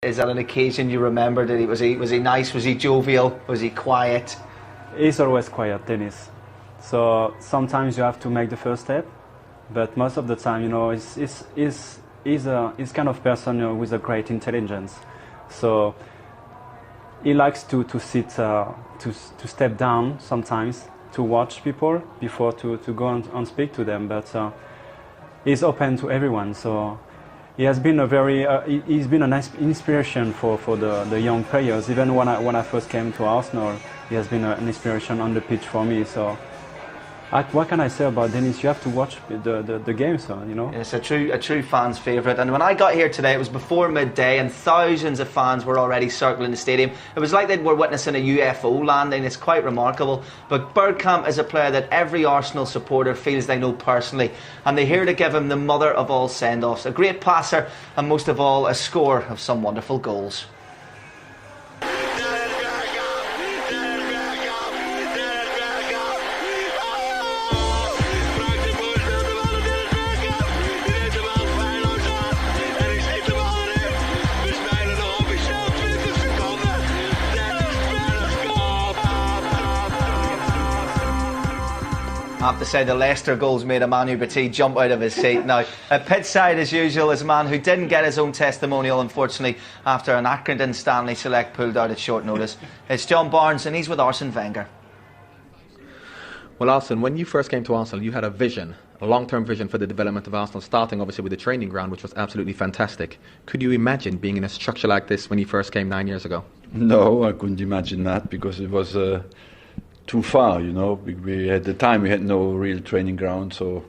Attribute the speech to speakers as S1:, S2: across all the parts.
S1: Is that an occasion you remember? Was he nice? Was he jovial? Was he quiet?
S2: He's always quiet, Dennis. So sometimes you have to make the first step, but most of the time, you know, he's kind of person, you know, with a great intelligence. So he likes to sit, to step down sometimes to watch people before to go and speak to them. But he's open to everyone. So he has been he's been a nice inspiration for the young players. Even when I first came to Arsenal, he has been an inspiration on the pitch for me. So what can I say about Dennis? You have to watch the games, so, you know.
S1: It's a true fan's favourite. And when I got here today, it was before midday, and thousands of fans were already circling the stadium. It was like they were witnessing a UFO landing. It's quite remarkable. But Bergkamp is a player that every Arsenal supporter feels they know personally, and they're here to give him the mother of all send-offs. A great passer, and most of all, a scorer of some wonderful goals. I have to say the Leicester goals made a Manu Batty jump out of his seat. Now, at pitch side as usual is a man who didn't get his own testimonial, unfortunately, after an Accrington Stanley select pulled out at short notice. It's John Barnes, and he's with Arsene Wenger.
S3: Well, Arsene, when you first came to Arsenal, you had a vision, a long-term vision for the development of Arsenal, starting obviously with the training ground, which was absolutely fantastic. Could you imagine being in a structure like this when you first came 9 years ago?
S4: No, I couldn't imagine that, because it was too far, you know. At the time we had no real training ground, so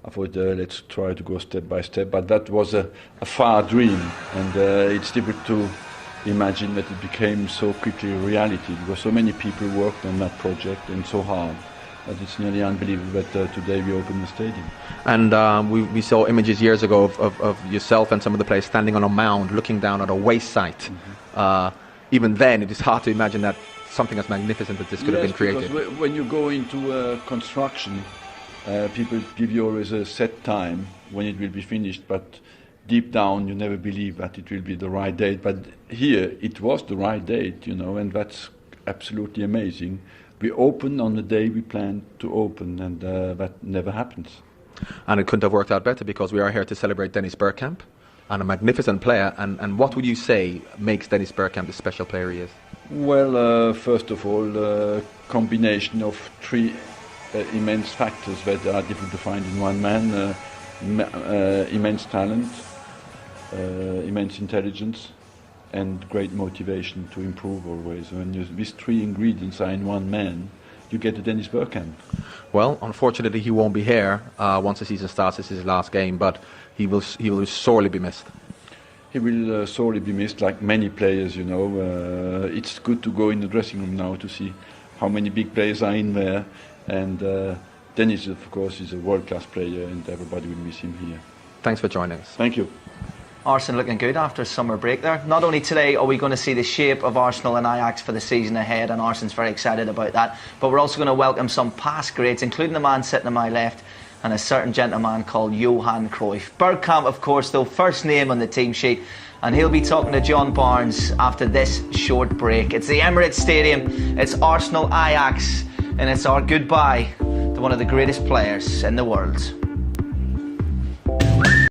S4: I thought let's try to go step by step. But that was a far dream, and it's difficult to imagine that it became so quickly a reality, because so many people worked on that project and so hard that it's nearly unbelievable that today we open the stadium.
S3: And we saw images years ago of yourself and some of the players standing on a mound looking down at a waste site. Mm-hmm. Even then it is hard to imagine that something as magnificent as this could have been created.
S4: Because when you go into construction, people give you always a set time when it will be finished, but deep down you never believe that it will be the right date. But here it was the right date, you know, and that's absolutely amazing. We open on the day we planned to open, and that never happens.
S3: And it couldn't have worked out better, because we are here to celebrate Dennis Bergkamp, and a magnificent player. And what would you say makes Dennis Bergkamp the special player he is?
S4: Well, first of all, a combination of three immense factors that are difficult to find in one man. Immense talent, immense intelligence, and great motivation to improve always. When these three ingredients are in one man, you get to Dennis Bergkamp.
S3: Well, unfortunately he won't be here once the season starts. This is his last game, but he will sorely be missed.
S4: He will sorely be missed, like many players, you know. It's good to go in the dressing room now to see how many big players are in there. And Dennis, of course, is a world-class player, and everybody will miss him here.
S3: Thanks for joining us.
S4: Thank you.
S1: Arsenal looking good after a summer break there. Not only today are we going to see the shape of Arsenal and Ajax for the season ahead, and Arsene's very excited about that, but we're also going to welcome some past greats, including the man sitting on my left, and a certain gentleman called Johan Cruyff. Bergkamp, of course, though, first name on the team sheet, and he'll be talking to John Barnes after this short break. It's the Emirates Stadium, it's Arsenal Ajax, and it's our goodbye to one of the greatest players in the world.